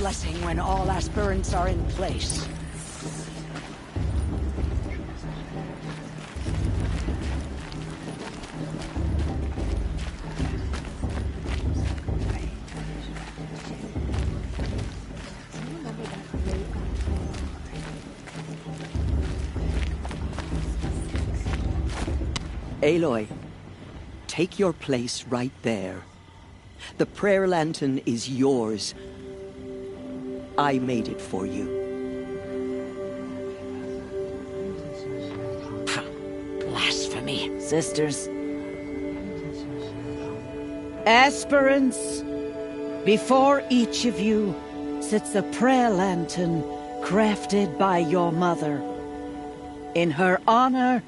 blessing when all aspirants are in place. Aloy, take your place right there. The prayer lantern is yours. I made it for you. Blasphemy, sisters. Aspirants, before each of you sits a prayer lantern crafted by your mother. In her honor,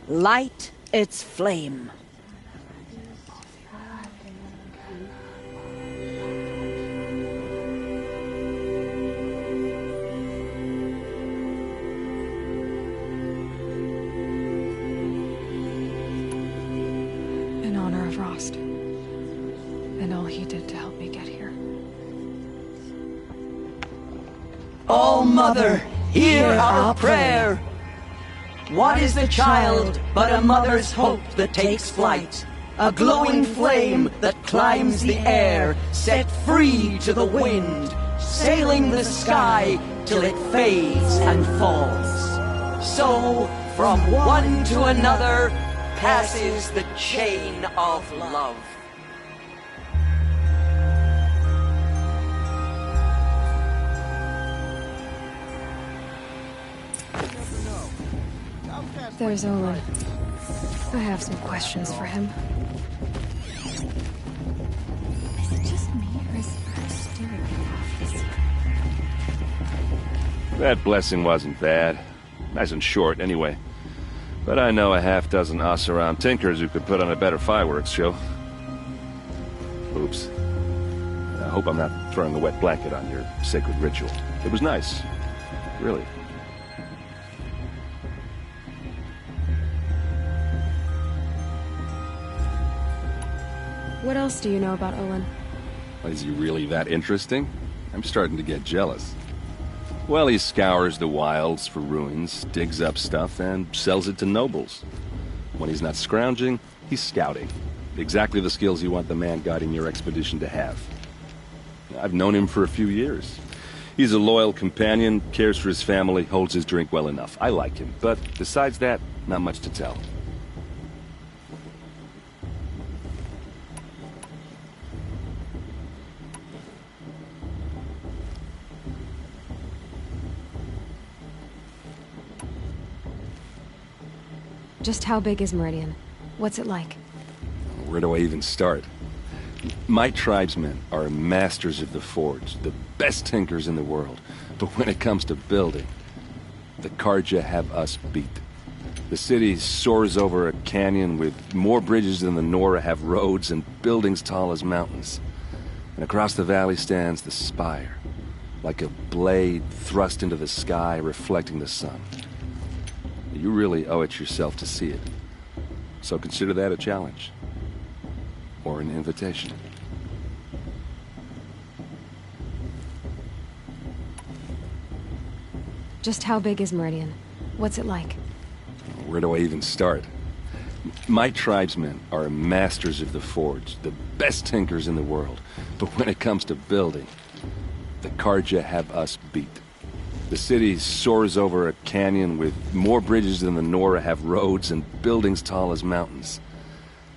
light its flame. In honor of Rost, and all he did to help me get here. Oh, Mother, hear our prayer! What is the child but a mother's hope that takes flight? A glowing flame that climbs the air, set free to the wind, sailing the sky till it fades and falls. So, from one to another, passes the chain of love. There's Olin. I have some questions for him. Is it just me, or is Ernst doing half this year? That blessing wasn't bad. Nice and short, anyway. But I know a half-dozen us-around tinkers who could put on a better fireworks show. Oops. I hope I'm not throwing a wet blanket on your sacred ritual. It was nice. Really. What else do you know about Olin? Is he really that interesting? I'm starting to get jealous. Well, he scours the wilds for ruins, digs up stuff, and sells it to nobles. When he's not scrounging, he's scouting. Exactly the skills you want the man guiding your expedition to have. I've known him for a few years. He's a loyal companion, cares for his family, holds his drink well enough. I like him, but besides that, not much to tell. Just how big is Meridian? What's it like? Where do I even start? My tribesmen are masters of the forge, the best tinkers in the world. But when it comes to building, the Karja have us beat. The city soars over a canyon with more bridges than the Nora have roads and buildings tall as mountains. And across the valley stands the spire, like a blade thrust into the sky reflecting the sun. You really owe it yourself to see it. So consider that a challenge. Or an invitation. Just how big is Meridian? What's it like? Where do I even start? My tribesmen are masters of the forge, the best tinkers in the world. But when it comes to building, the Karja have us beat. The city soars over a canyon with more bridges than the Nora have roads and buildings tall as mountains.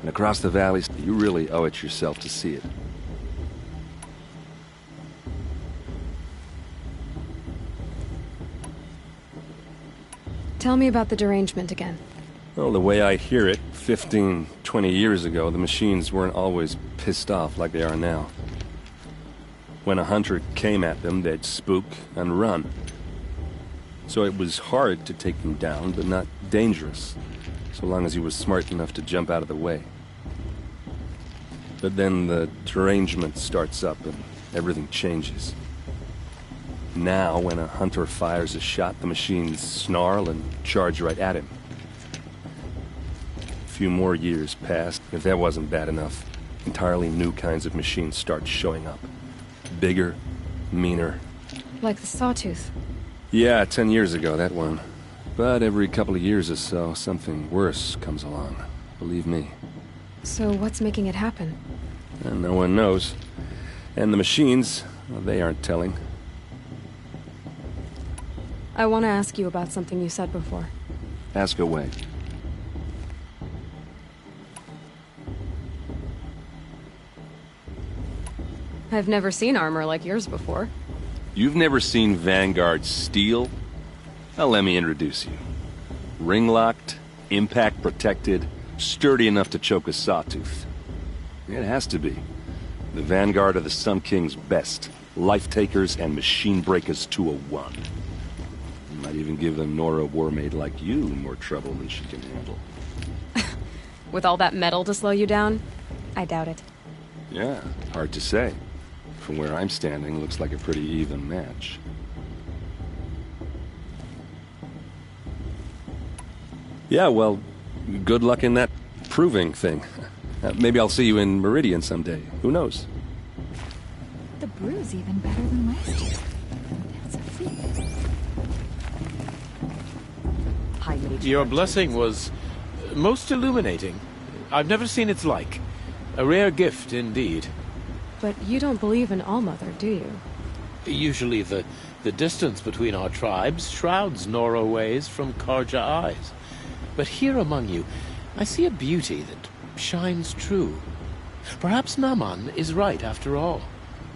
And across the valleys, you really owe it yourself to see it. Tell me about the derangement again. Well, the way I hear it, 15, 20 years ago, the machines weren't always pissed off like they are now. When a hunter came at them, they'd spook and run. So it was hard to take them down, but not dangerous, so long as he was smart enough to jump out of the way. But then the derangement starts up and everything changes. Now, when a hunter fires a shot, the machines snarl and charge right at him. A few more years pass. If that wasn't bad enough, entirely new kinds of machines start showing up. Bigger, meaner. Like the Sawtooth. Yeah, 10 years ago, that one. But every couple of years or so, something worse comes along. Believe me. So what's making it happen? And no one knows. And the machines, well, they aren't telling. I want to ask you about something you said before. Ask away. I've never seen armor like yours before. You've never seen Vanguard steel? Well, let me introduce you. Ring-locked, impact-protected, sturdy enough to choke a sawtooth. It has to be. The Vanguard are the Sun King's best. Life-takers and machine-breakers to a one. Might even give a Nora warmaid like you more trouble than she can handle. With all that metal to slow you down? I doubt it. Yeah, hard to say. From where I'm standing, looks like a pretty even match. Yeah, well, good luck in that proving thing. Maybe I'll see you in Meridian someday. Who knows? The brew's even better than last year. That's a feat. Your blessing was most illuminating. I've never seen its like. A rare gift indeed. But you don't believe in Allmother, do you? Usually the distance between our tribes shrouds Nora ways from Karja eyes. But here among you, I see a beauty that shines true. Perhaps Naman is right after all,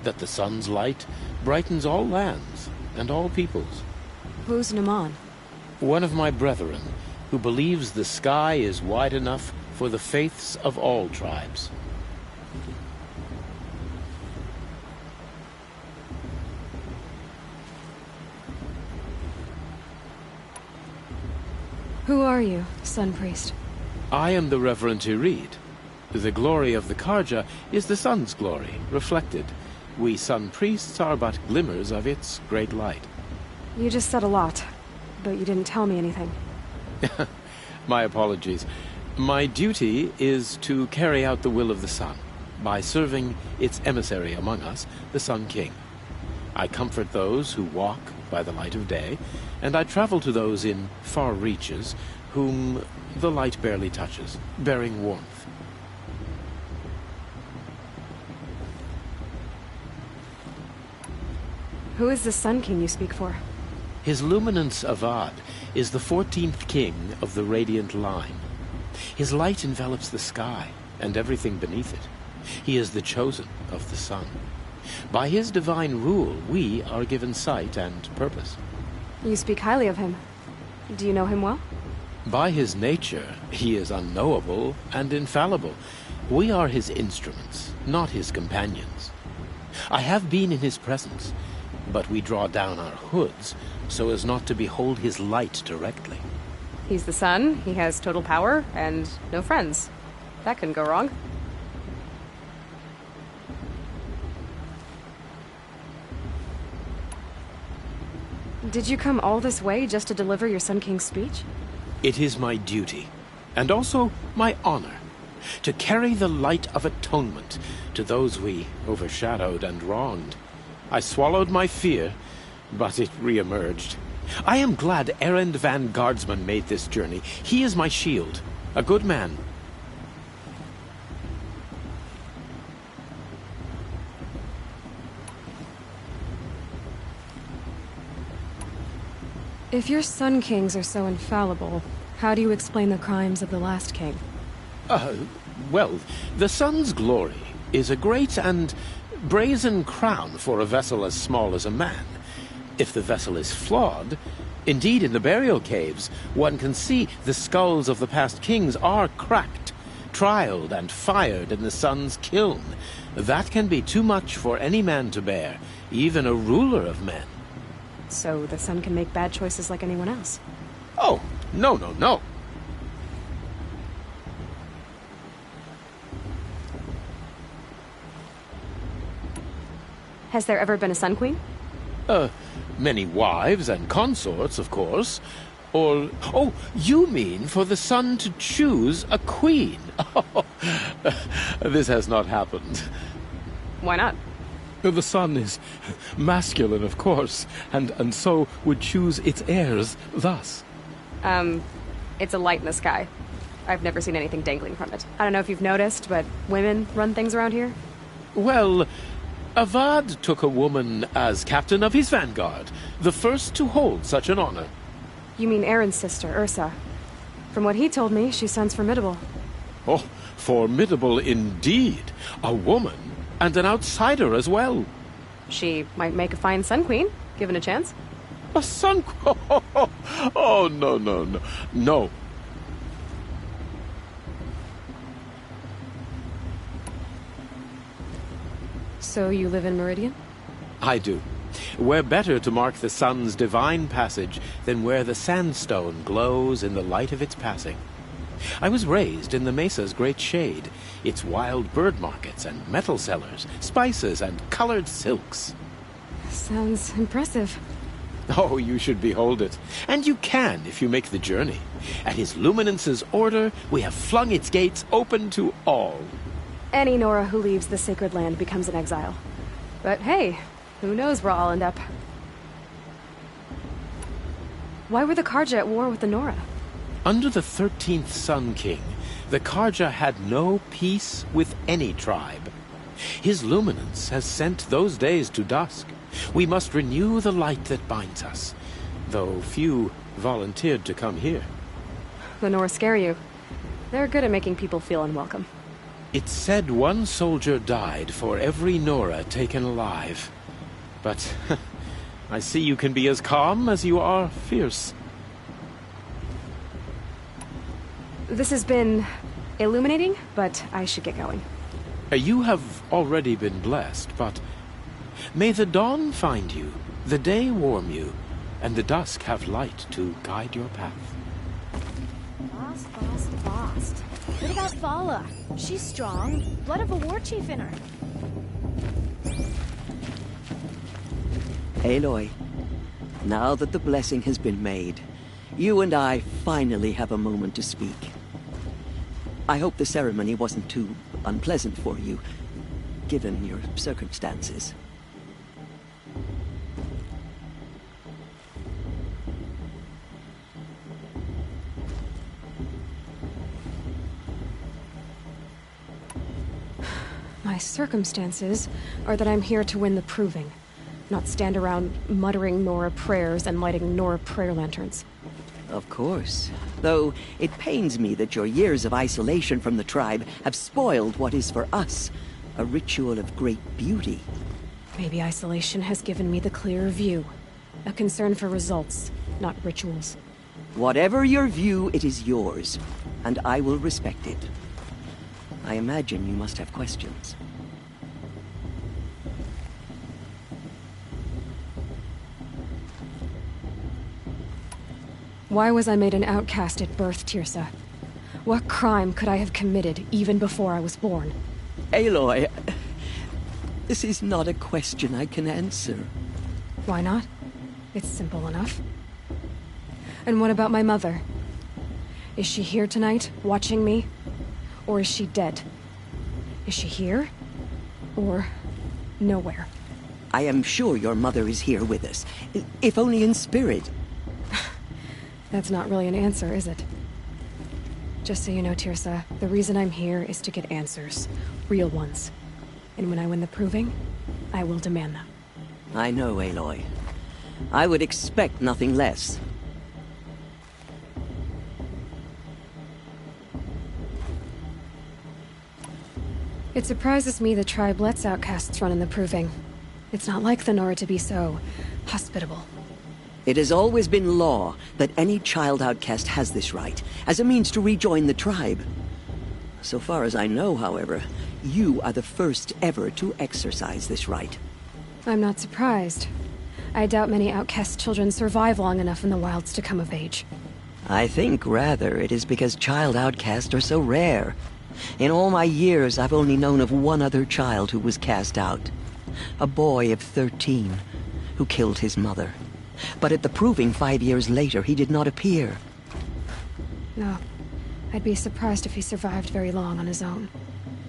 that the sun's light brightens all lands and all peoples. Who's Naman? One of my brethren, who believes the sky is wide enough for the faiths of all tribes. Who are you, Sun Priest? I am the Reverend Irid. The glory of the Karja is the sun's glory, reflected. We Sun Priests are but glimmers of its great light. You just said a lot, but you didn't tell me anything. My apologies. My duty is to carry out the will of the sun, by serving its emissary among us, the Sun King. I comfort those who walk by the light of day, and I travel to those in far reaches whom the light barely touches, bearing warmth. Who is the Sun King you speak for? His Luminance Avad is the 14th king of the Radiant Line. His light envelops the sky and everything beneath it. He is the chosen of the sun. By his divine rule, we are given sight and purpose. You speak highly of him. Do you know him well? By his nature, he is unknowable and infallible. We are his instruments, not his companions. I have been in his presence, but we draw down our hoods so as not to behold his light directly. He's the sun, he has total power, and no friends. That couldn't go wrong. Did you come all this way just to deliver your Sun King's speech? It is my duty, and also my honor, to carry the light of atonement to those we overshadowed and wronged. I swallowed my fear, but it re-emerged. I am glad Erend van Guardsman made this journey. He is my shield, a good man. If your Sun Kings are so infallible, how do you explain the crimes of the last king? Well, the sun's glory is a great and brazen crown for a vessel as small as a man. If the vessel is flawed, indeed in the burial caves, one can see the skulls of the past kings are cracked, trialed and fired in the sun's kiln. That can be too much for any man to bear, even a ruler of men. So the sun can make bad choices like anyone else? Oh, no, no, no. Has there ever been a Sun Queen? Many wives and consorts, of course. Or, oh, you mean for the sun to choose a queen? Oh, this has not happened. Why not? The sun is masculine, of course, and so would choose its heirs thus. It's a light in the sky. I've never seen anything dangling from it. I don't know if you've noticed, but women run things around here. Well, Avad took a woman as captain of his vanguard, the first to hold such an honor. You mean Aaron's sister, Ursa. From what he told me, she sounds formidable. Oh, formidable indeed. A woman, and an outsider as well. She might make a fine Sun Queen, given a chance. A sun... Oh, no, no, no. No. So you live in Meridian? I do. Where better to mark the sun's divine passage than where the sandstone glows in the light of its passing. I was raised in the mesa's great shade, its wild bird markets and metal cellars, spices and colored silks. Sounds impressive. Oh, you should behold it. And you can if you make the journey. At His Luminance's order, we have flung its gates open to all. Any Nora who leaves the sacred land becomes an exile. But hey, who knows where I'll end up. Why were the Karja at war with the Nora? Under the 13th Sun King, the Karja had no peace with any tribe. His Luminance has sent those days to dusk. We must renew the light that binds us, though few volunteered to come here. The Nora scare you. They're good at making people feel unwelcome. It's said one soldier died for every Nora taken alive. But I see you can be as calm as you are fierce. This has been illuminating, but I should get going. You have already been blessed, but may the dawn find you, the day warm you, and the dusk have light to guide your path. Fast. What about Vala? She's strong. Blood of a war chief in her. Aloy, now that the blessing has been made, you and I finally have a moment to speak. I hope the ceremony wasn't too unpleasant for you, given your circumstances. My circumstances are that I'm here to win the proving, not stand around muttering Nora prayers and lighting Nora prayer lanterns. Of course. Though it pains me that your years of isolation from the tribe have spoiled what is for us a ritual of great beauty. Maybe isolation has given me the clearer view. A concern for results, not rituals. Whatever your view, it is yours, and I will respect it. I imagine you must have questions. Why was I made an outcast at birth, Tirsa? What crime could I have committed even before I was born? Aloy, this is not a question I can answer. Why not? It's simple enough. And what about my mother? Is she here tonight, watching me? Or is she dead? Is she here? Or nowhere? I am sure your mother is here with us, if only in spirit. That's not really an answer, is it? Just so you know, Tirsa, the reason I'm here is to get answers. Real ones. And when I win the proving, I will demand them. I know, Aloy. I would expect nothing less. It surprises me the tribe lets outcasts run in the proving. It's not like the Nora to be so hospitable. It has always been law that any child outcast has this right, as a means to rejoin the tribe. So far as I know, however, you are the first ever to exercise this right. I'm not surprised. I doubt many outcast children survive long enough in the wilds to come of age. I think, rather, it is because child outcasts are so rare. In all my years, I've only known of one other child who was cast out. A boy of 13, who killed his mother. But at the proving 5 years later, he did not appear. No. I'd be surprised if he survived very long on his own.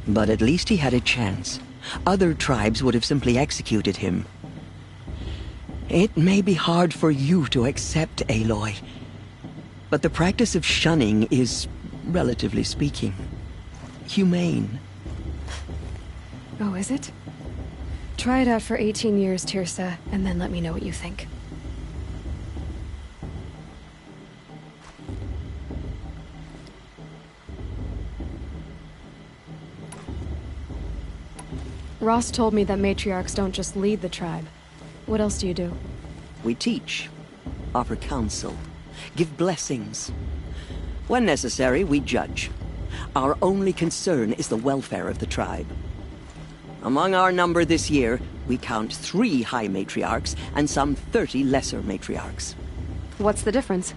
But at least he had a chance. Other tribes would have simply executed him. It may be hard for you to accept, Aloy, but the practice of shunning is, relatively speaking, humane. Oh, is it? Try it out for 18 years, Tirsa, and then let me know what you think. Ross told me that matriarchs don't just lead the tribe. What else do you do? We teach, offer counsel, give blessings. When necessary, we judge. Our only concern is the welfare of the tribe. Among our number this year, we count 3 high matriarchs and some 30 lesser matriarchs. What's the difference?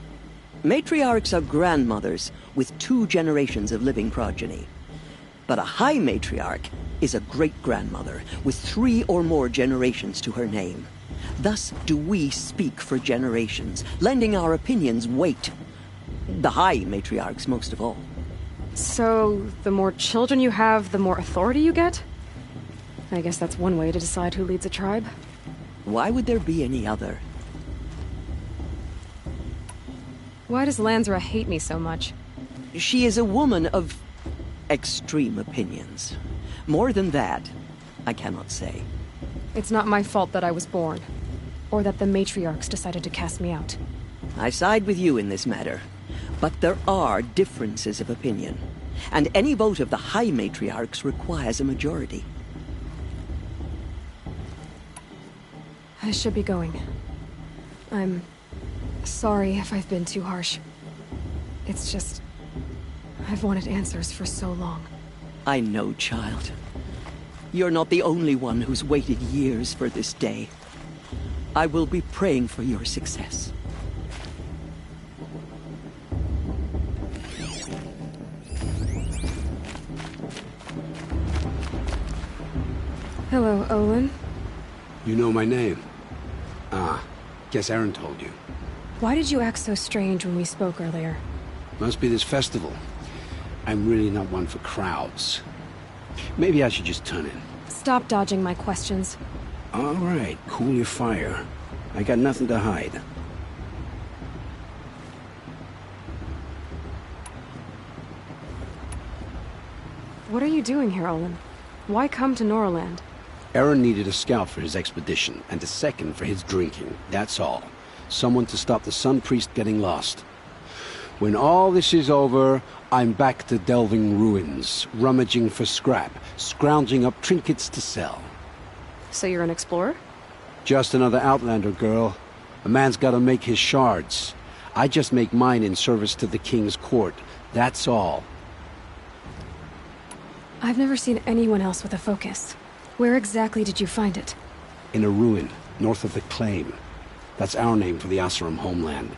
Matriarchs are grandmothers with 2 generations of living progeny. But a high matriarch is a great-grandmother with 3 or more generations to her name. Thus do we speak for generations, lending our opinions weight. The high matriarchs most of all. So, the more children you have, the more authority you get? I guess that's one way to decide who leads a tribe. Why would there be any other? Why does Lansra hate me so much? She is a woman of extreme opinions. More than that, I cannot say. It's not my fault that I was born, or that the matriarchs decided to cast me out. I side with you in this matter, but there are differences of opinion, and any vote of the high matriarchs requires a majority. I should be going. I'm sorry if I've been too harsh. It's just, I've wanted answers for so long. I know, child. You're not the only one who's waited years for this day. I will be praying for your success. Hello, Olin. You know my name? Ah, guess Aaron told you. Why did you act so strange when we spoke earlier? Must be this festival. I'm really not one for crowds. Maybe I should just turn in. Stop dodging my questions. All right, cool your fire. I got nothing to hide. What are you doing here, Olin? Why come to Norland? Aaron needed a scout for his expedition, and a second for his drinking. That's all. Someone to stop the Sun Priest getting lost. When all this is over, I'm back to delving ruins, rummaging for scrap, scrounging up trinkets to sell. So you're an explorer? Just another Outlander, girl. A man's gotta make his shards. I just make mine in service to the King's court. That's all. I've never seen anyone else with a focus. Where exactly did you find it? In a ruin, north of the Claim. That's our name for the Oseram homeland.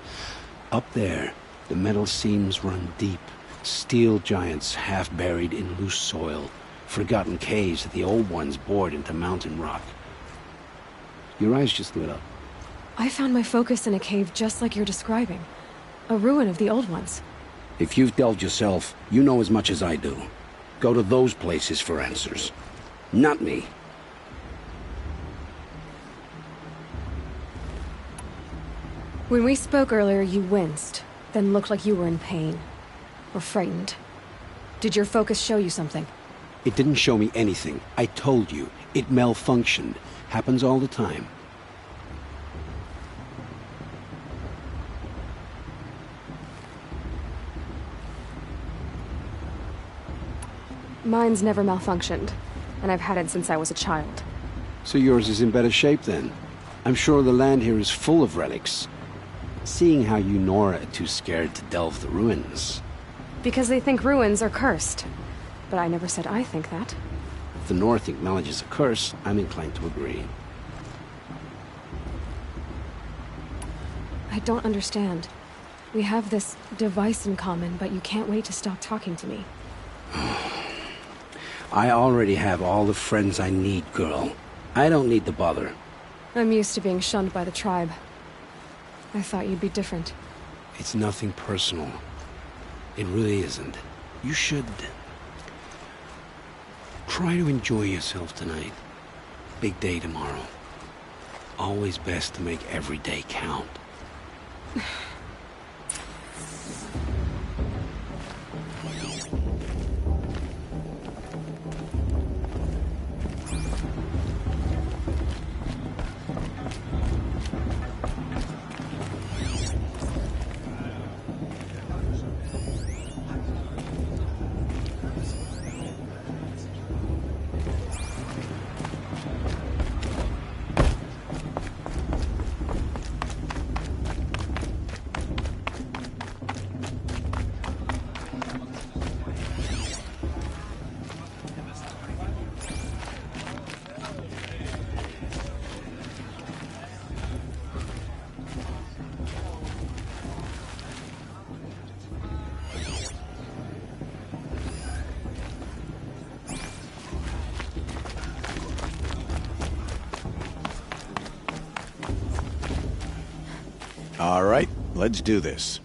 Up there, the metal seams run deep. Steel giants half buried in loose soil. Forgotten caves that the old ones bored into mountain rock. Your eyes just lit up. I found my focus in a cave just like you're describing. A ruin of the old ones. If you've delved yourself, you know as much as I do. Go to those places for answers. Not me. When we spoke earlier, you winced, then looked like you were in pain. Or frightened. Did your focus show you something? It didn't show me anything. I told you. It malfunctioned. Happens all the time. Mine's never malfunctioned, and I've had it since I was a child. So yours is in better shape then. I'm sure the land here is full of relics. Seeing how you Nora are too scared to delve the ruins. Because they think ruins are cursed. But I never said I think that. If the North acknowledges a curse, I'm inclined to agree. I don't understand. We have this device in common, but you can't wait to stop talking to me. I already have all the friends I need, girl. I don't need the bother. I'm used to being shunned by the tribe. I thought you'd be different. It's nothing personal. It really isn't. You should... Try to enjoy yourself tonight. Big day tomorrow. Always best to make every day count. All right, let's do this.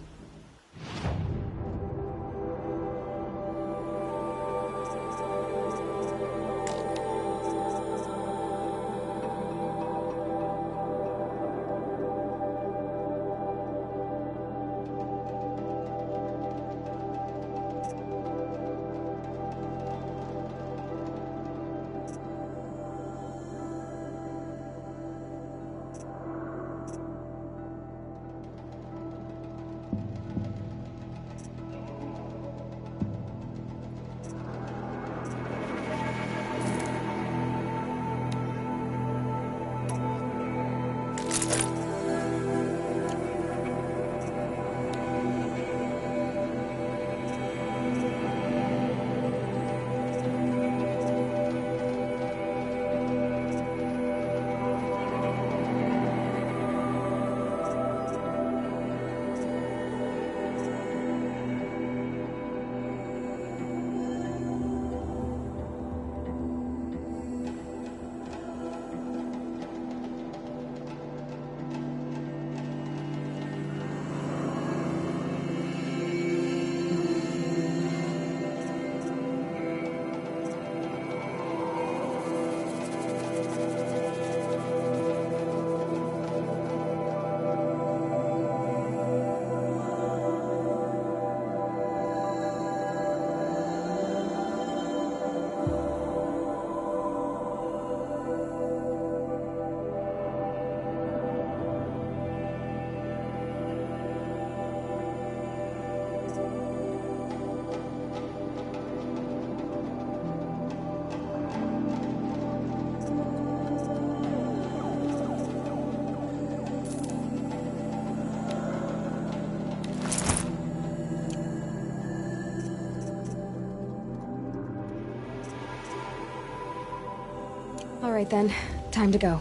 All right then, time to go.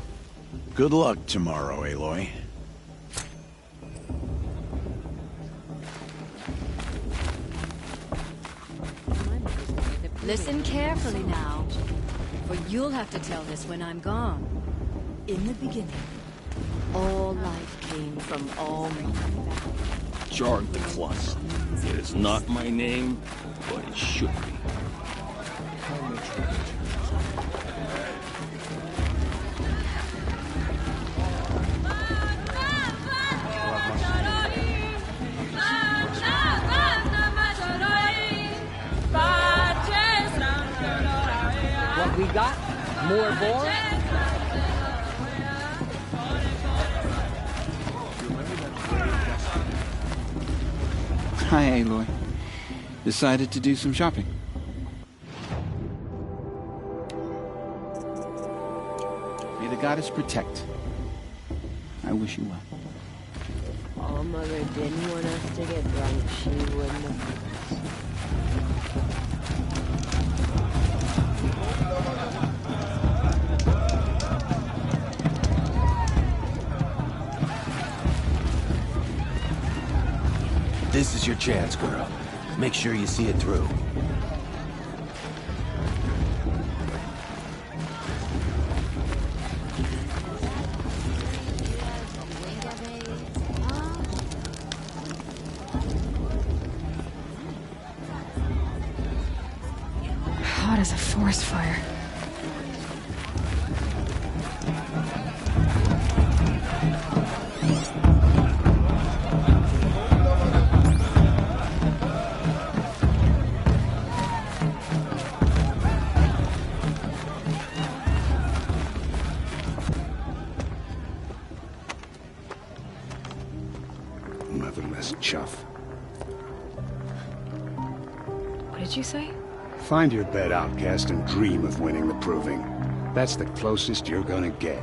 Good luck tomorrow, Aloy. Listen carefully now, for you'll have to tell this when I'm gone. In the beginning, all life came from all men. Jarg the Klutz. It is not my name, but it should be. What we got? More boar? Hi, Aloy. Decided to do some shopping. May the goddess protect. I wish you well. All Mother didn't want us to get drunk, she wouldn't have. This is your chance, girl. Make sure you see it through. hot as a forest fire. Motherless chuff. What did you say? Find your bed, outcast, and dream of winning the proving. That's the closest you're gonna get.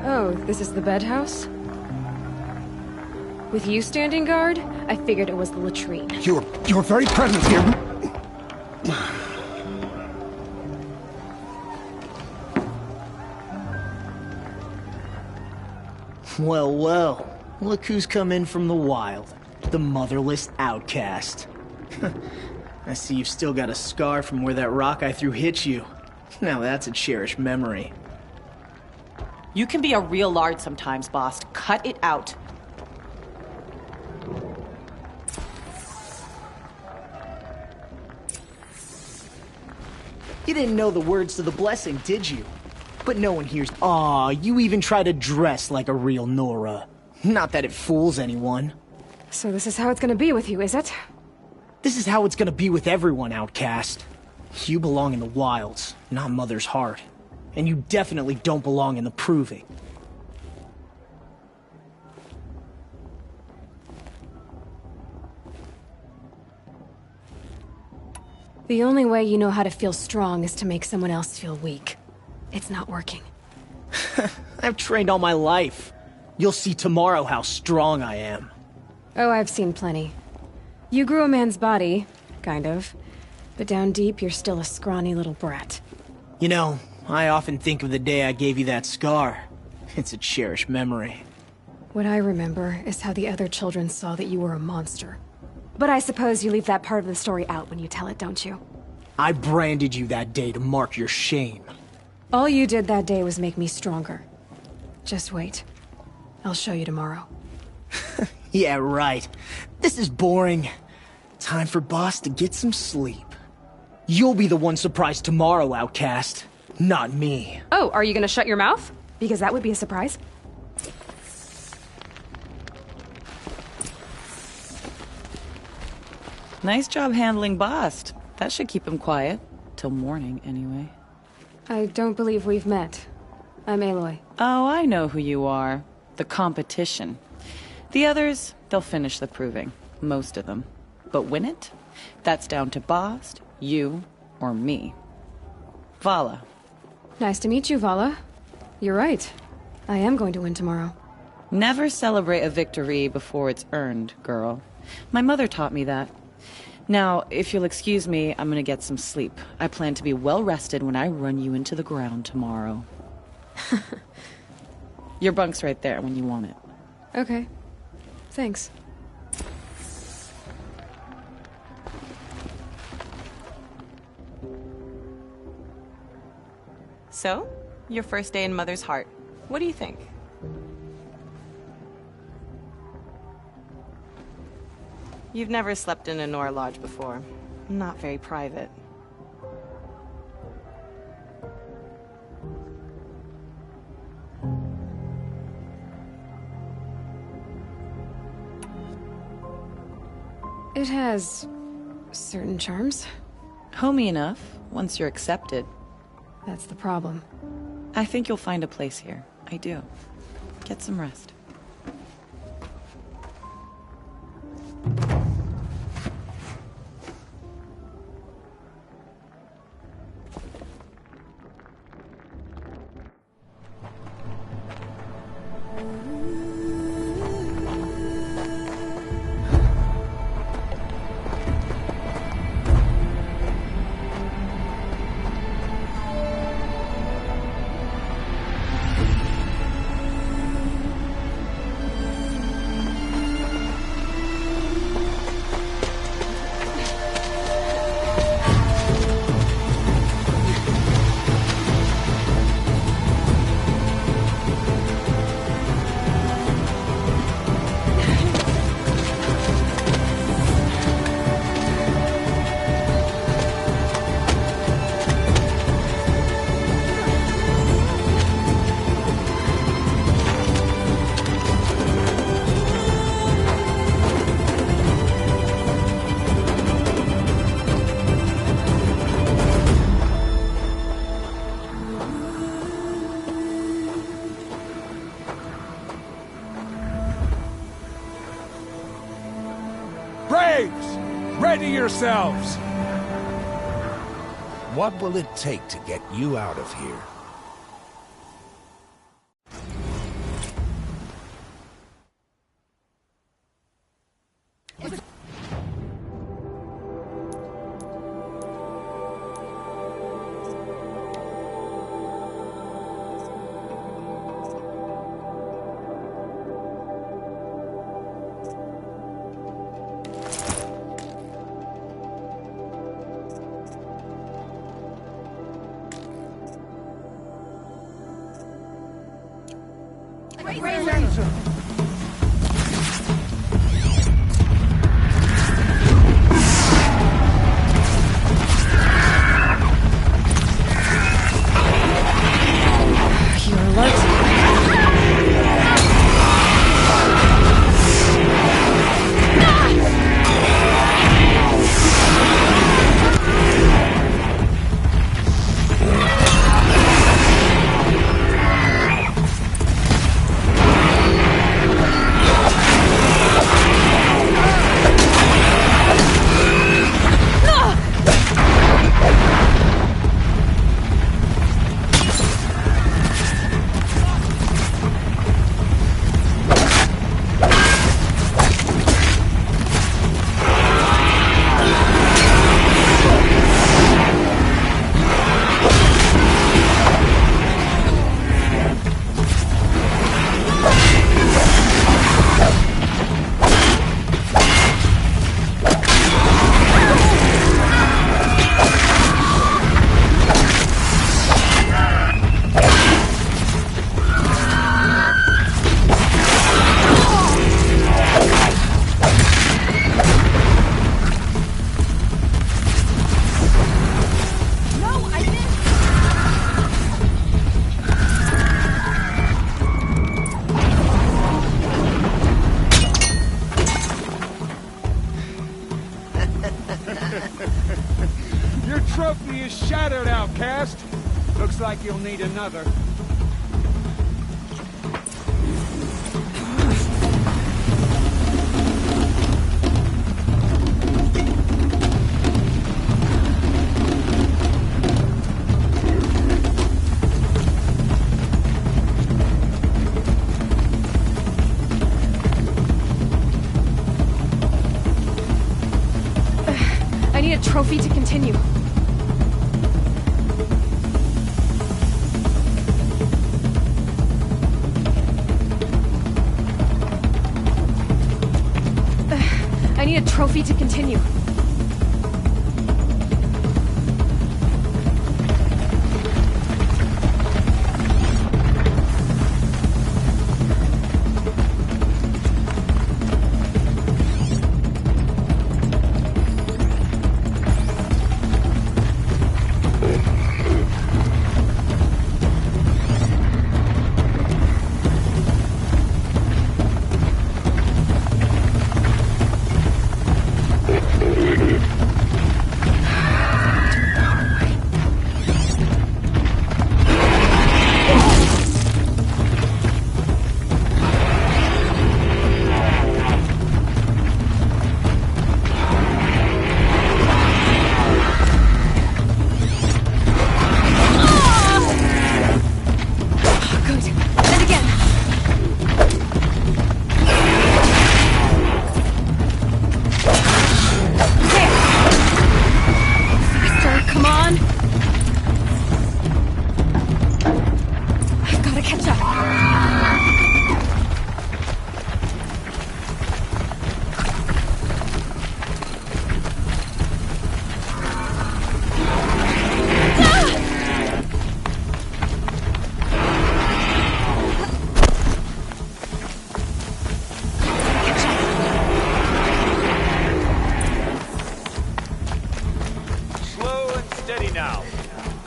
Oh, this is the bed house? With you standing guard, I figured it was the latrine. Your very presence here... Well, well. Look who's come in from the wild. The motherless outcast. I see you've still got a scar from where that rock I threw hit you. Now that's a cherished memory. You can be a real lard sometimes, boss. Cut it out. You didn't know the words to the blessing, did you? But no one hears. Aw, you even try to dress like a real Nora. Not that it fools anyone. So this is how it's gonna be with you, is it? This is how it's gonna be with everyone, outcast. You belong in the wilds, not Mother's heart. And you definitely don't belong in the proving. The only way you know how to feel strong is to make someone else feel weak. It's not working. I've trained all my life. You'll see tomorrow how strong I am. Oh, I've seen plenty. You grew a man's body, kind of. But down deep, you're still a scrawny little brat. You know, I often think of the day I gave you that scar. It's a cherished memory. What I remember is how the other children saw that you were a monster. But I suppose you leave that part of the story out when you tell it, don't you? I branded you that day to mark your shame. All you did that day was make me stronger. Just wait. I'll show you tomorrow. Yeah, right. This is boring. Time for Boss to get some sleep. You'll be the one surprised tomorrow, outcast. Not me. Oh, are you gonna shut your mouth? Because that would be a surprise. Nice job handling Bast. That should keep him quiet. Till morning, anyway. I don't believe we've met. I'm Aloy. Oh, I know who you are. The competition. The others, they'll finish the proving. Most of them. But win it? That's down to Bast, you, or me. Vala. Nice to meet you, Vala. You're right. I am going to win tomorrow. Never celebrate a victory before it's earned, girl. My mother taught me that. Now, if you'll excuse me, I'm gonna get some sleep. I plan to be well rested when I run you into the ground tomorrow. Your bunk's right there when you want it. Okay. Thanks. So, your first day in Mother's heart. What do you think? You've never slept in a Nora lodge before. Not very private. It has certain charms. Homey enough, once you're accepted. That's the problem. I think you'll find a place here. I do. Get some rest. Slaves! Ready yourselves! What will it take to get you out of here? Your trophy is shattered, outcast. Looks like you'll need another. I need a trophy to continue. I need a trophy to continue.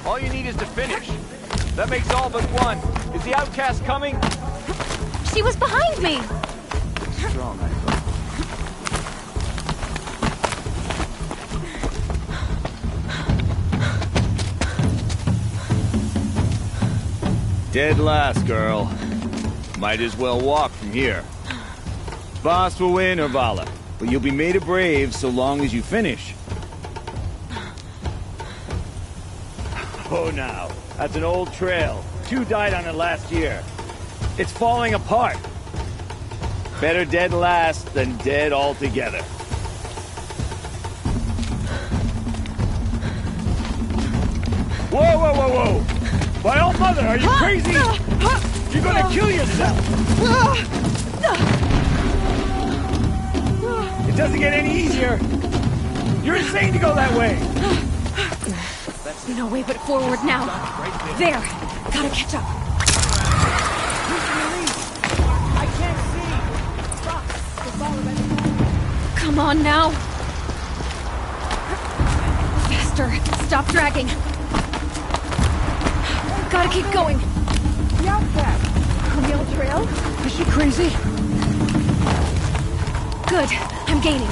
All you need is to finish. That makes all but one. Is the outcast coming? She was behind me! Strong, I thought. Dead last, girl. Might as well walk from here. Boss will win or Vala. But you'll be made a brave so long as you finish. Oh, now. That's an old trail. 2 died on it last year. It's falling apart. Better dead last than dead altogether. Whoa, whoa, whoa, whoa! My old mother, are you crazy? You're gonna kill yourself! It doesn't get any easier! You're insane to go that way! No way but forward now. There! Gotta catch up. I can't see! Come on now! Faster! Stop dragging! Gotta keep going! The outback! On the old trail? Is she crazy? Good. I'm gaining.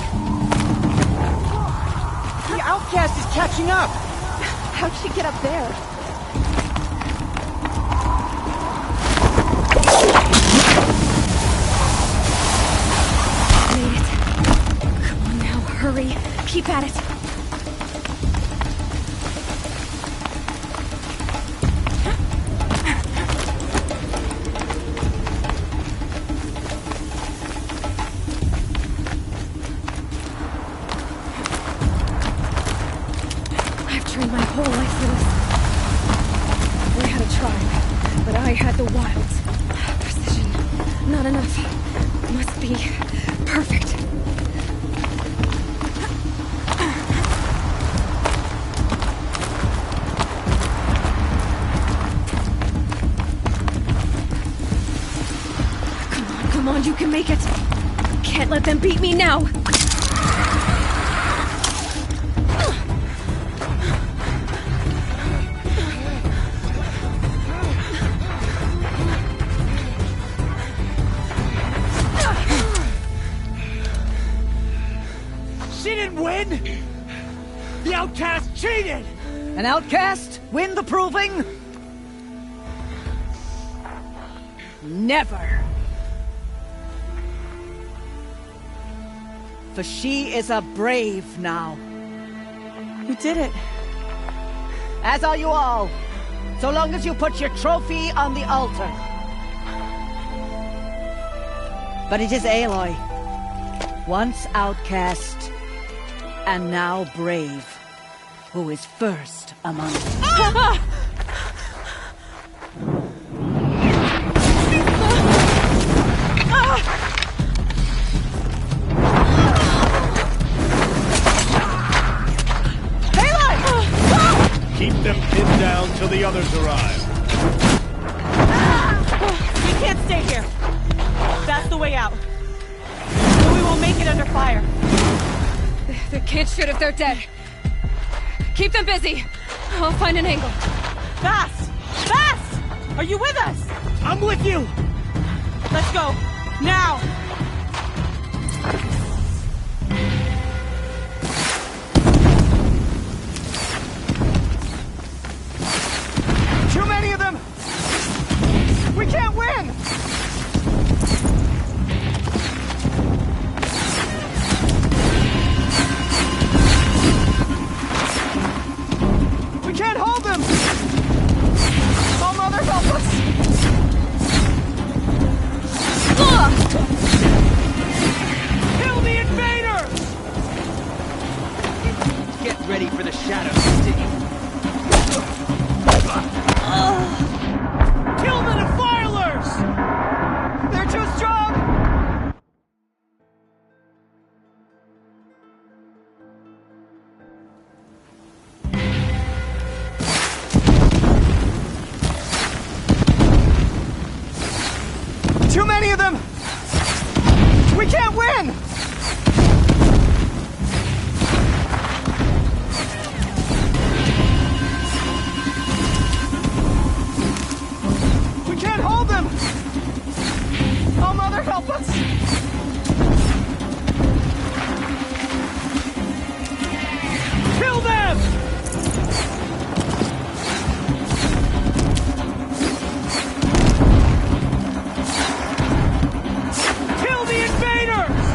The outcast is catching up! How'd she get up there? Made it. Come on now, hurry. Keep at it. Trained my whole life for this. We had a tribe, but I had the wilds. Precision. Not enough. Must be perfect. Come on, you can make it. Can't let them beat me now. The outcast cheated! An outcast? Win the proving? Never. For she is a brave now. You did it. As are you all. So long as you put your trophy on the altar. But it is Aloy. Once outcast, and now brave, who is first among us. Keep them pinned down till the others arrive. We can't stay here. That's the way out. Or we won't make it under fire. They can't shoot if they're dead. Keep them busy. I'll find an angle. Fast! Fast! Are you with us? I'm with you! Let's go. Now! Too many of them! We can't win! We can't hold them! Oh, Mother, help us! Kill the invaders! Get ready for the shadows to dig. Kill the defilers! They're too strong! Too many of them! We can't win! We can't hold them! Oh, Mother, help us! Kill them! Kill the invaders!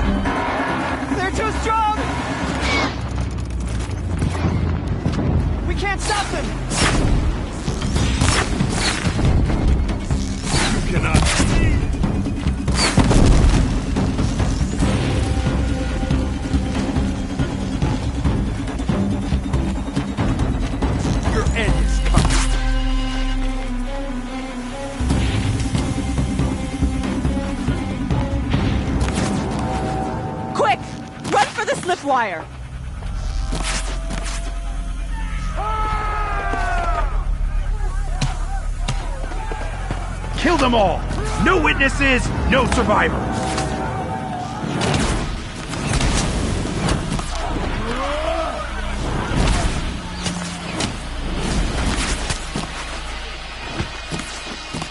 slip wire. Kill them all! No witnesses, no survivors!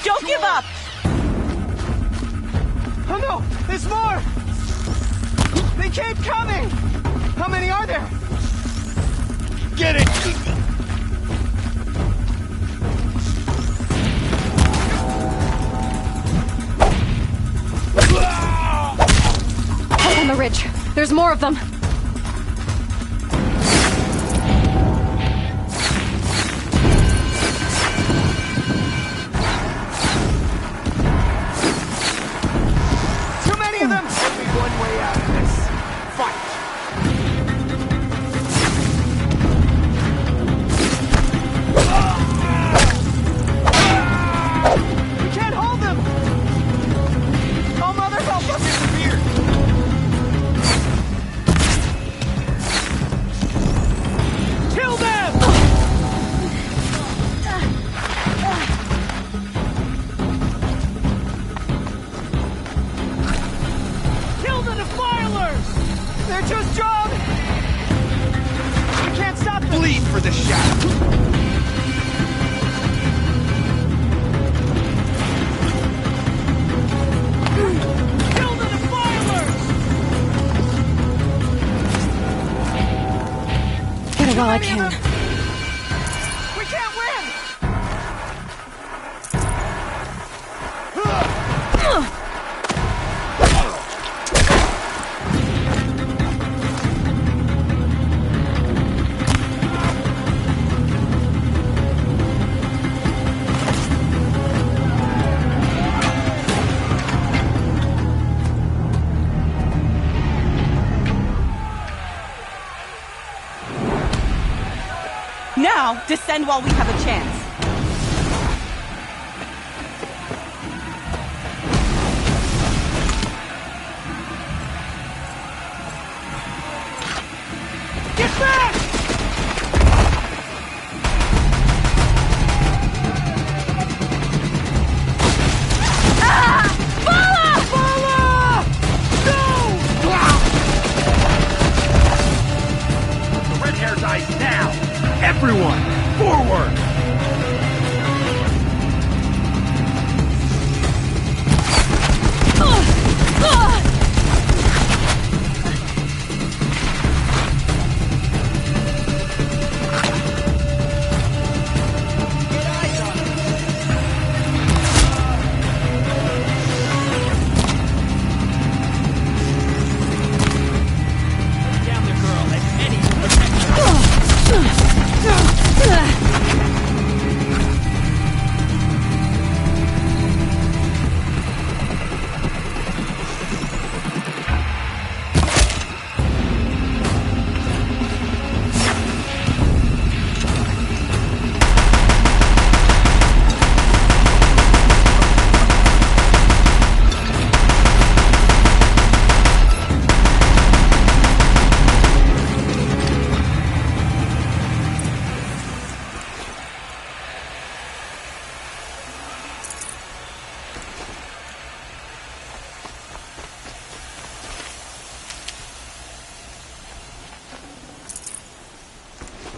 Don't give up! Oh no! There's more! They keep coming! How many are there? Get it! Up on the ridge. There's more of them. Too many of them! Only one way out of this. Fight! We can't hold them! Oh, Mother, help us! Disappear! Kill them! Kill the defilers! They're just drunk! We can't stop them! Bleed for the shadow! Kill the defilers! Get it while I can. We can't win! Now, descend while we have a chance. Get back! The red hair dies now! Everyone, forward! Down the girl at any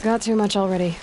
Got too much already.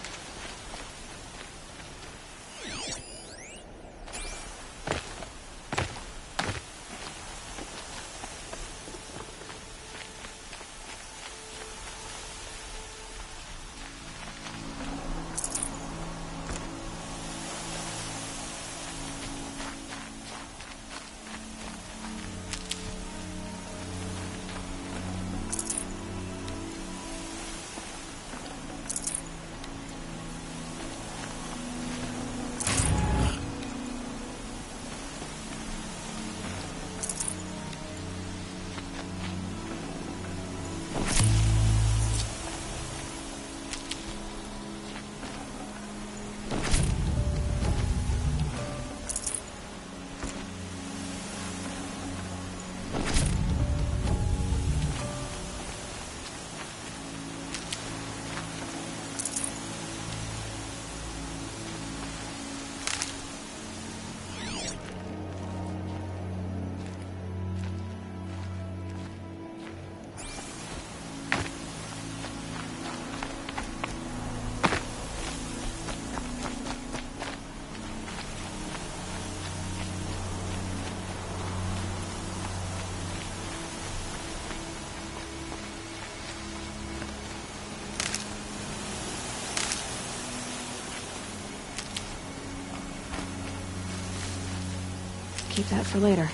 keep that for later.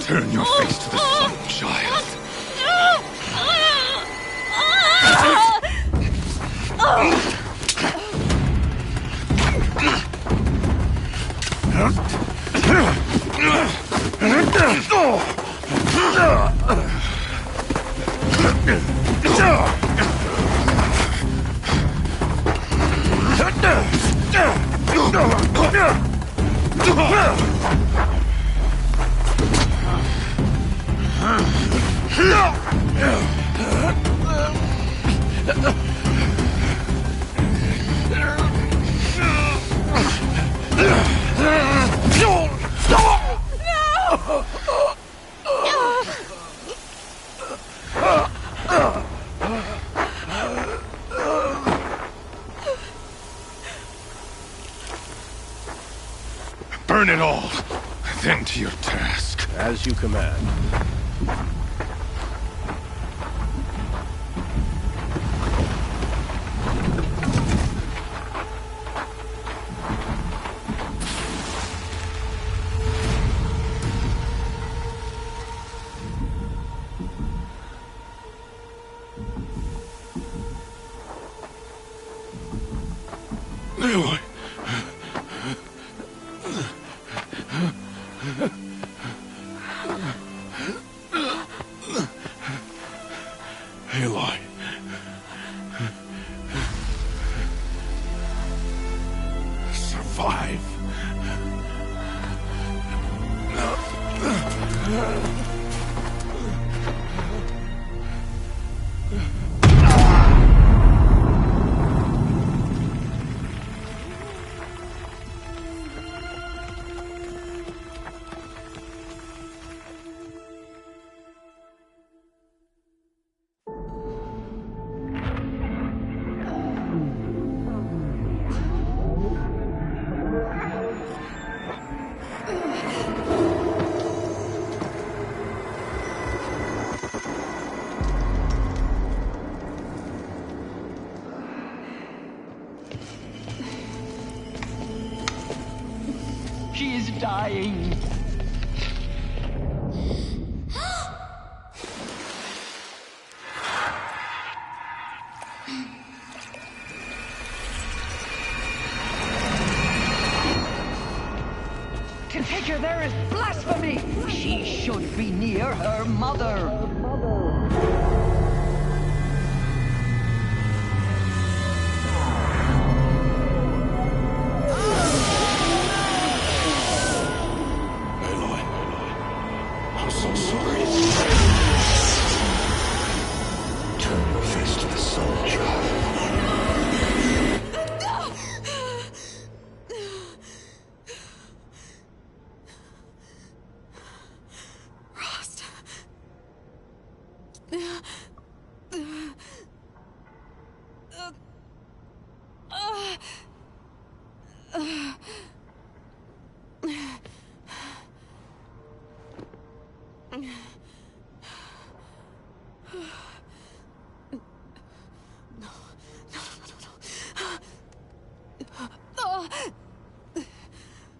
Turn your face to the sun, child. Burn it all, then to your task. As you command. Aloy. Aloy. Survive. She is dying. To take her there is blasphemy! She should be near her mother. I'm so sorry. Turn your face to the sun, child.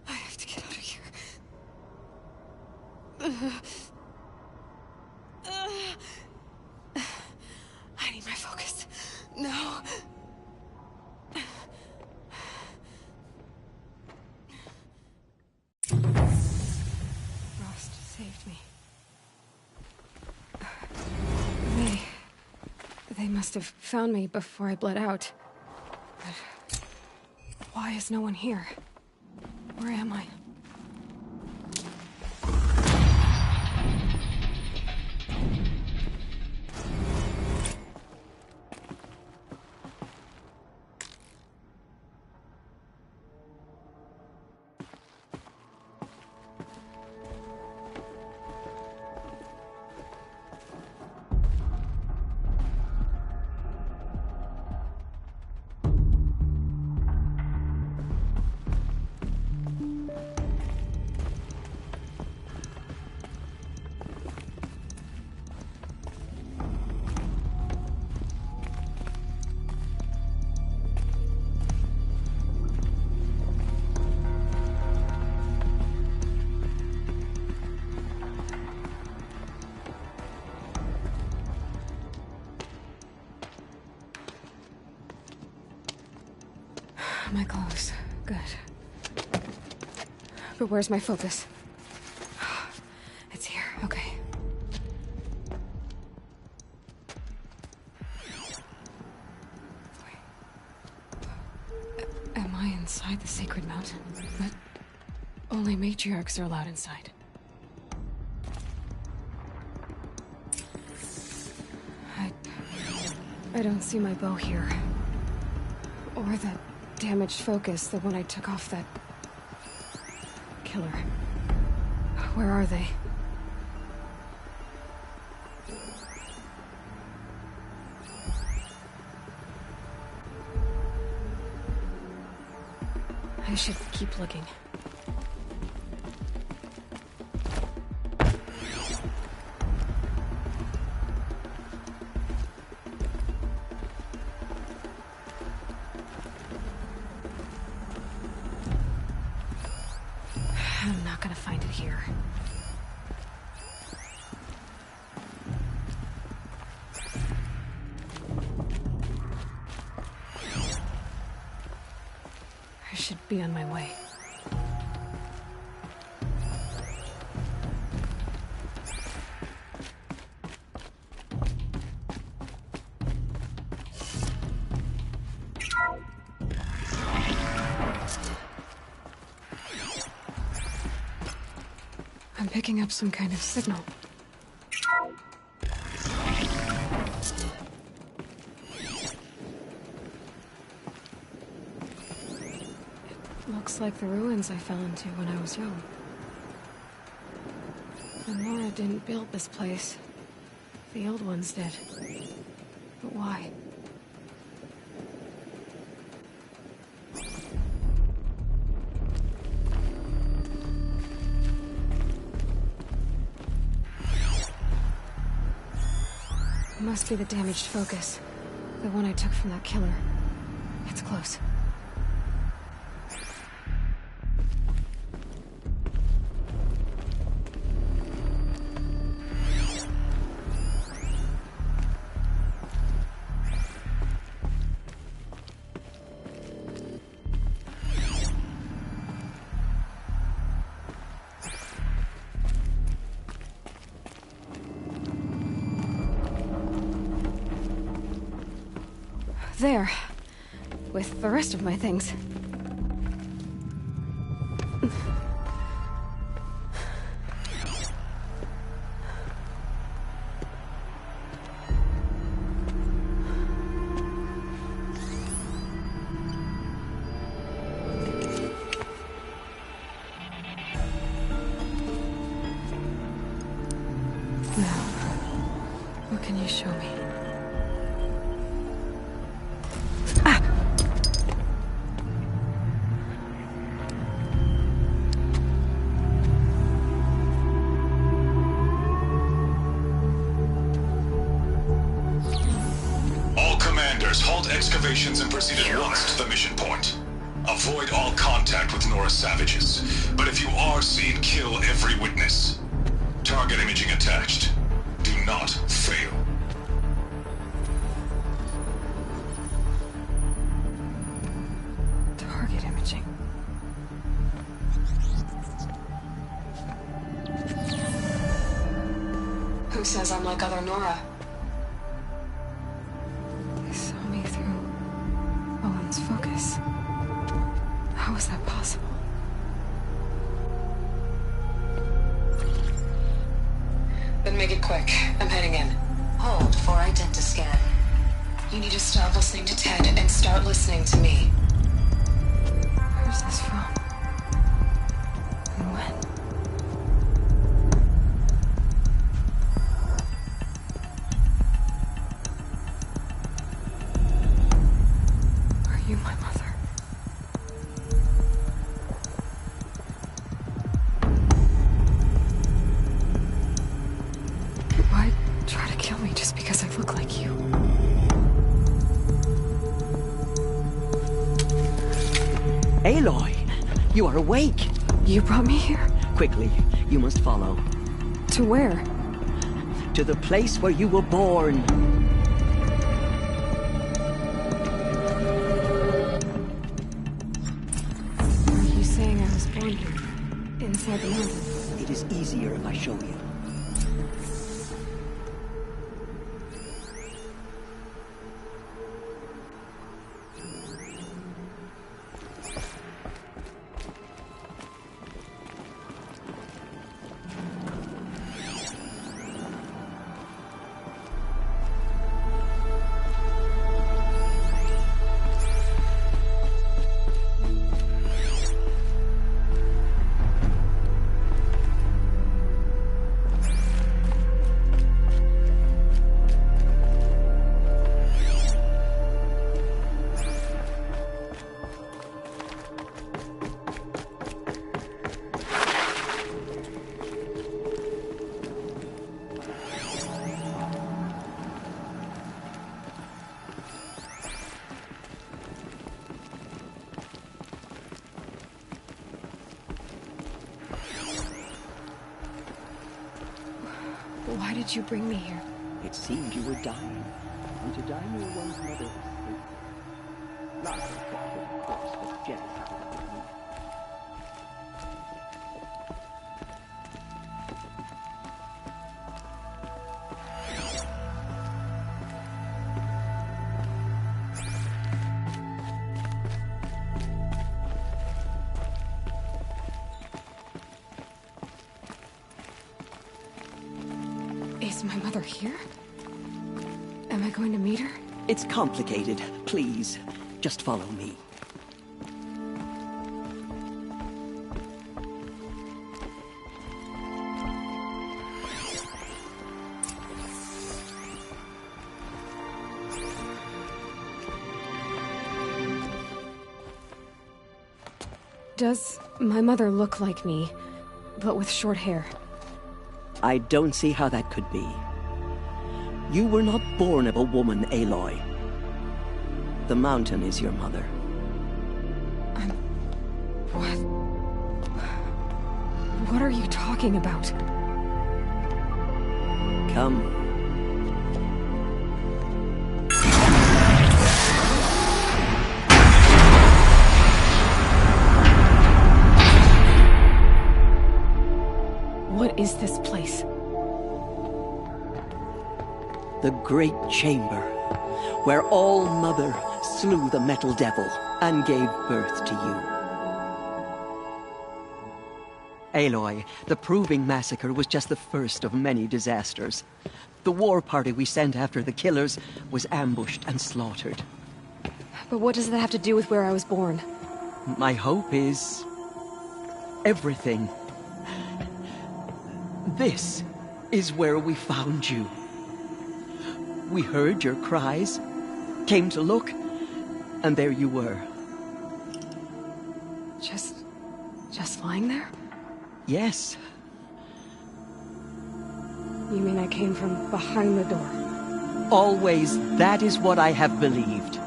I have to get out of here. I need my focus. No. Frost saved me. They must have found me before I bled out. But why is no one here? Where am I? My clothes. Good. But where's my focus? It's here. Okay. Am I inside the sacred mountain? But only matriarchs are allowed inside. I don't see my bow here. Or that damaged focus, the one I took off that killer. Where are they? I should keep looking. I'm not gonna find it here. I should be on my way. I'm picking up some kind of signal. It looks like the ruins I fell into when I was young. Nora didn't build this place. The old ones did. But why? It must be the damaged focus. The one I took from that killer. It's close. There. With the rest of my things. Now, what can you show me? halt excavations and proceed at once to the mission point. Avoid all contact with Nora savages, but if you are seen, kill every witness. Target imaging attached. Do not fail. Target imaging. Who says I'm like other Nora? They saw me through Owen's focus. How is that possible? Then make it quick. I'm heading in. Hold for identiscan. You need to stop listening to Ted and start listening to me. Where's this from? And when? Are you my mother? Why try to kill me just because I look like you? Aloy, you are awake. You brought me here? Quickly, you must follow. To where? To the place where you were born. Are you saying I was born here? Inside the mountain? It is easier if I show you. Why did you bring me here? It seemed you were dying. And to die near one's mother. Not of course, but Jen. Is my mother here? Am I going to meet her? It's complicated. Please, just follow me. Does my mother look like me, but with short hair? I don't see how that could be. You were not born of a woman, Aloy. The mountain is your mother. What? What are you talking about? Come. What is this place? The Great Chamber, where All-Mother slew the Metal Devil and gave birth to you. Aloy, the Proving Massacre was just the first of many disasters. The war party we sent after the killers was ambushed and slaughtered. But what does that have to do with where I was born? My hope is everything. This is where we found you. We heard your cries, came to look, and there you were. Just lying there? Yes. You mean I came from behind the door? Always, that is what I have believed.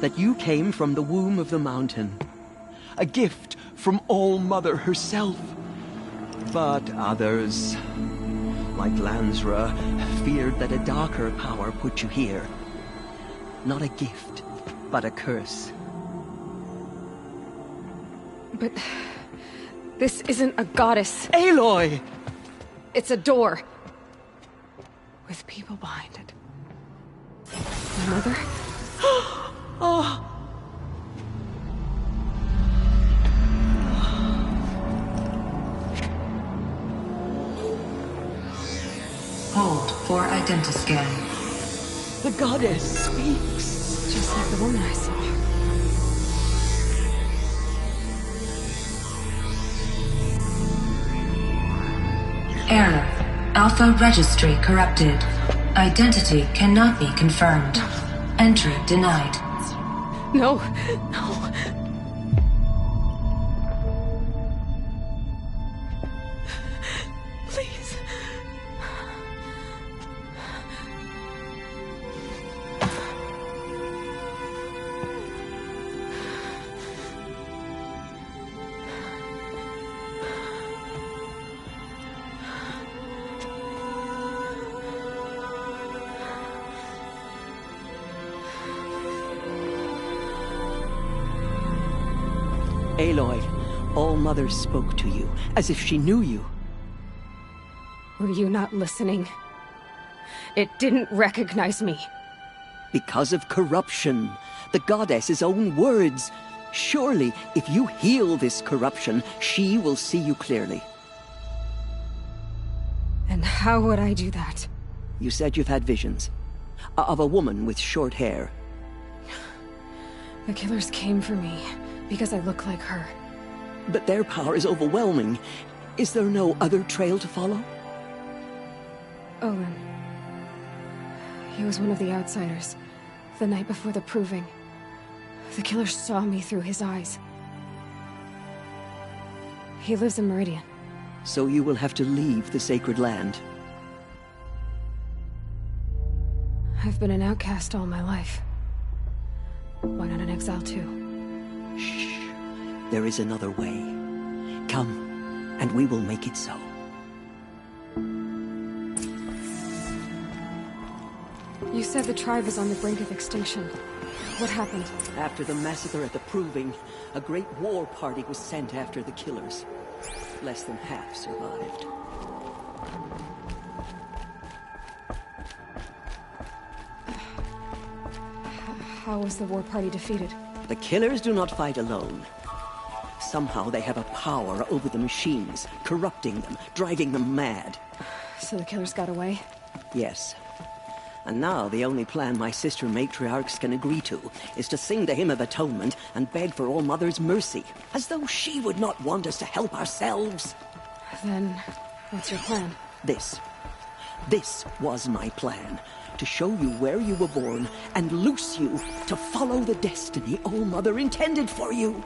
that you came from the womb of the mountain. A gift from All-Mother herself. But others, like Lansra, feared that a darker power put you here. Not a gift, but a curse. But this isn't a goddess. Aloy! It's a door. With people behind it. My mother? Oh! Hold for identiscan. The goddess speaks. Just like the woman I saw. Error. Alpha registry corrupted. Identity cannot be confirmed. Entry denied. No, no. Please. Aloy, All-Mother spoke to you, as if she knew you. Were you not listening? It didn't recognize me. Because of corruption. The goddess's own words. Surely, if you heal this corruption, she will see you clearly. And how would I do that? You said you've had visions. Of a woman with short hair. The killers came for me. Because I look like her. But their power is overwhelming. Is there no other trail to follow? Owen. He was one of the outsiders. The night before the proving. The killer saw me through his eyes. He lives in Meridian. So you will have to leave the sacred land. I've been an outcast all my life. Why not an exile too? Shh. There is another way. Come, and we will make it so. You said the tribe is on the brink of extinction. What happened? After the massacre at the Proving, a great war party was sent after the killers. Less than half survived. How was the war party defeated? The killers do not fight alone. Somehow they have a power over the machines, corrupting them, driving them mad. So the killers got away? Yes. And now the only plan my sister matriarchs can agree to is to sing the Hymn of Atonement and beg for All-Mother's mercy, as though she would not want us to help ourselves. Then, what's your plan? This was my plan. To show you where you were born, and loose you to follow the destiny All-Mother intended for you.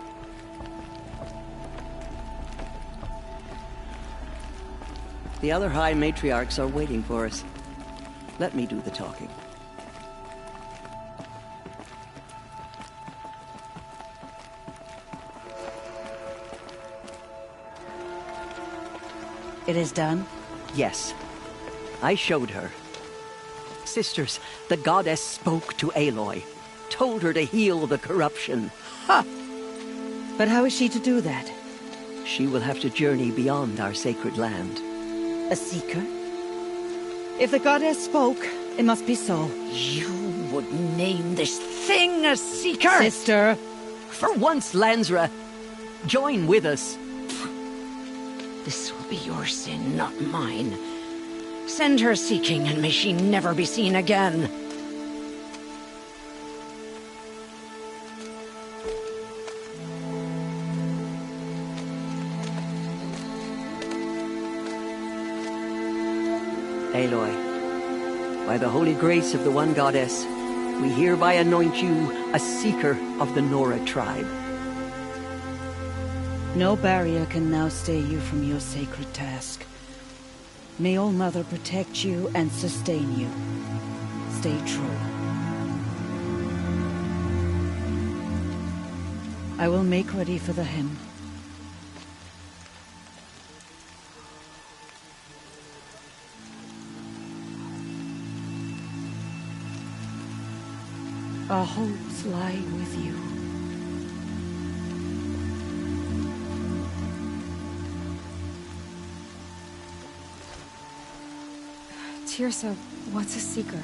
The other High Matriarchs are waiting for us. Let me do the talking. It is done? Yes. I showed her. Sisters, the goddess spoke to Aloy, told her to heal the corruption. Ha! But how is she to do that? She will have to journey beyond our sacred land. A seeker? If the goddess spoke, it must be so. You would name this thing a seeker? Sister! For once, Lansra, join with us. This will be your sin, not mine. Send her seeking, and may she never be seen again. Aloy, by the holy grace of the one goddess, we hereby anoint you a seeker of the Nora tribe. No barrier can now stay you from your sacred task. May All-Mother protect you and sustain you. Stay true. I will make ready for the hymn. Our hopes lie with you. Tirsa, what's a seeker?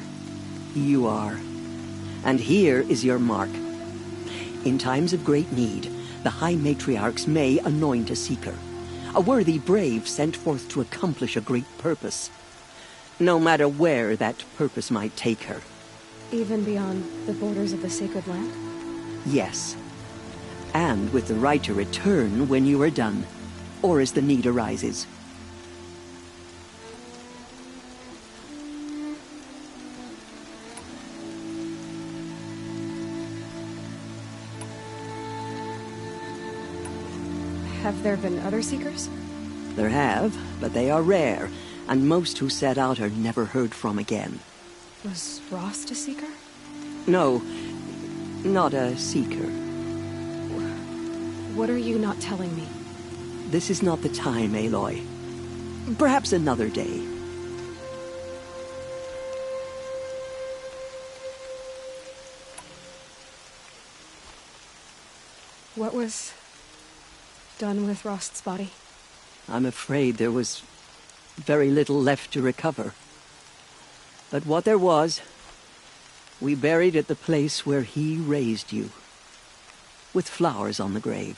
You are. And here is your mark. In times of great need, the High Matriarchs may anoint a seeker. A worthy brave sent forth to accomplish a great purpose. No matter where that purpose might take her. Even beyond the borders of the sacred land? Yes. And with the right to return when you are done, or as the need arises. Have there been other seekers? There have, but they are rare, and most who set out are never heard from again. Was Rost a seeker? No, not a seeker. What are you not telling me? This is not the time, Aloy. Perhaps another day. What was done with Rost's body? I'm afraid there was very little left to recover. But what there was, we buried at the place where he raised you, with flowers on the grave.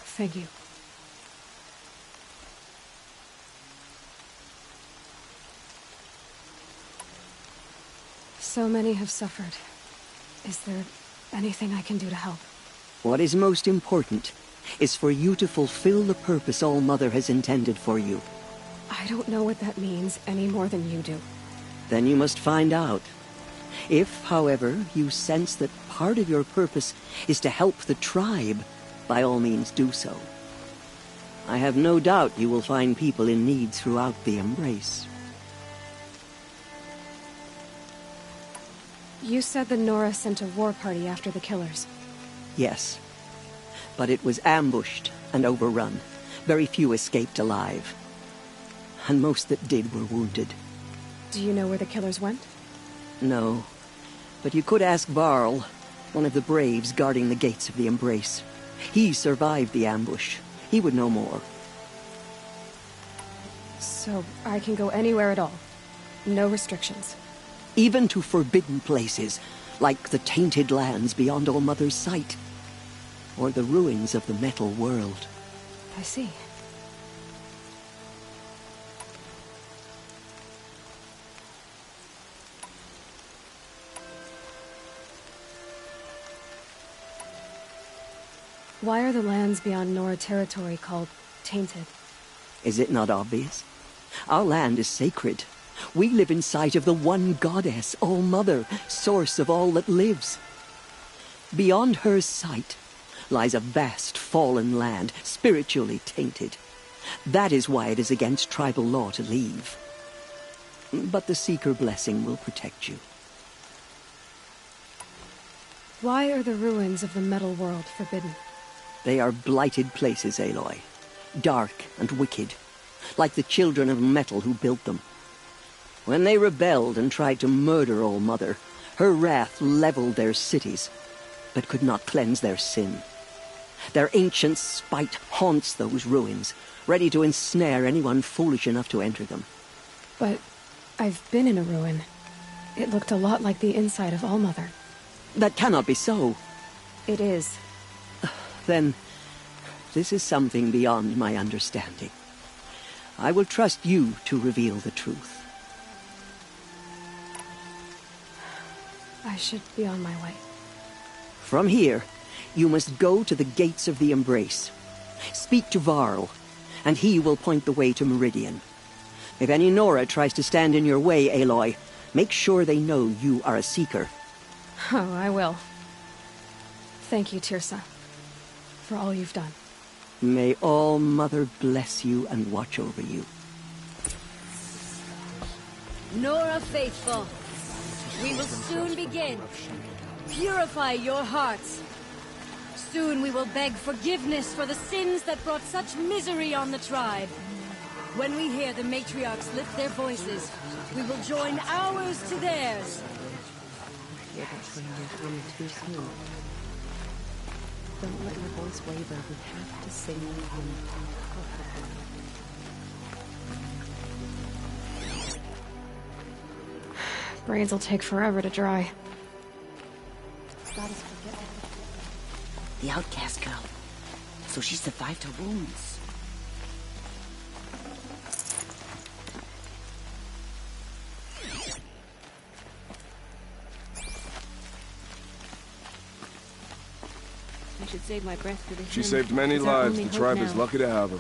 Thank you. So many have suffered. Is there anything I can do to help? What is most important is for you to fulfill the purpose All-Mother has intended for you. I don't know what that means any more than you do. Then you must find out. If, however, you sense that part of your purpose is to help the tribe, by all means do so. I have no doubt you will find people in need throughout the Embrace. You said the Nora sent a war party after the killers. Yes. But it was ambushed and overrun. Very few escaped alive. And most that did were wounded. Do you know where the killers went? No. But you could ask Varl, one of the braves guarding the gates of the Embrace. He survived the ambush. He would know more. So I can go anywhere at all? No restrictions? Even to forbidden places, like the tainted lands beyond All-Mother's sight. Or the ruins of the metal world. I see. Why are the lands beyond Nora territory called tainted? Is it not obvious? Our land is sacred. We live in sight of the one goddess, All-Mother, source of all that lives. Beyond her sight lies a vast fallen land, spiritually tainted. That is why it is against tribal law to leave. But the Seeker blessing will protect you. Why are the ruins of the metal world forbidden? They are blighted places, Aloy. Dark and wicked, like the children of metal who built them. When they rebelled and tried to murder All-Mother, her wrath leveled their cities, but could not cleanse their sin. Their ancient spite haunts those ruins, ready to ensnare anyone foolish enough to enter them. But I've been in a ruin. It looked a lot like the inside of All-Mother. That cannot be so. It is. Then, this is something beyond my understanding. I will trust you to reveal the truth. I should be on my way. From here, you must go to the gates of the Embrace. Speak to Varl, and he will point the way to Meridian. If any Nora tries to stand in your way, Aloy, make sure they know you are a Seeker. Oh, I will. Thank you, Tirsa, for all you've done. May All-Mother bless you and watch over you. Nora faithful, we will soon begin. Purify your hearts. Soon we will beg forgiveness for the sins that brought such misery on the tribe. When we hear the matriarchs lift their voices, we will join ours to theirs. Hear that train coming too soon. Don't let your voice waver. We have to sing the hymn. Braids will take forever to dry. Goddess forget The outcast girl. So she survived her wounds. I should save my breath for the hymn. She saved many It's our lives. only The hope tribe now. is lucky to have her.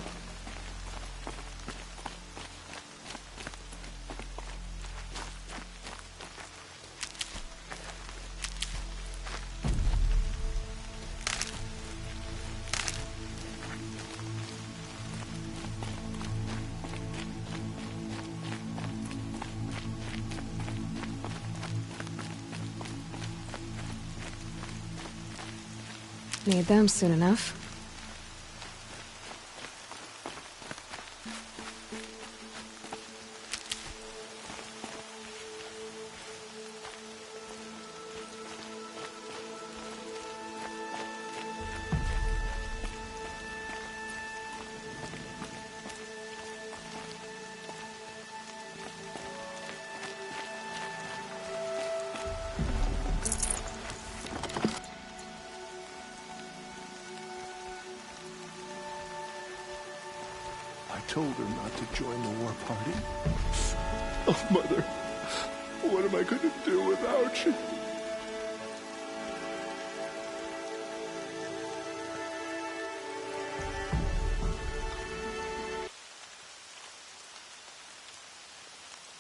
Need them soon enough. I told her not to join the war party. Oh, Mother, what am I going to do without you?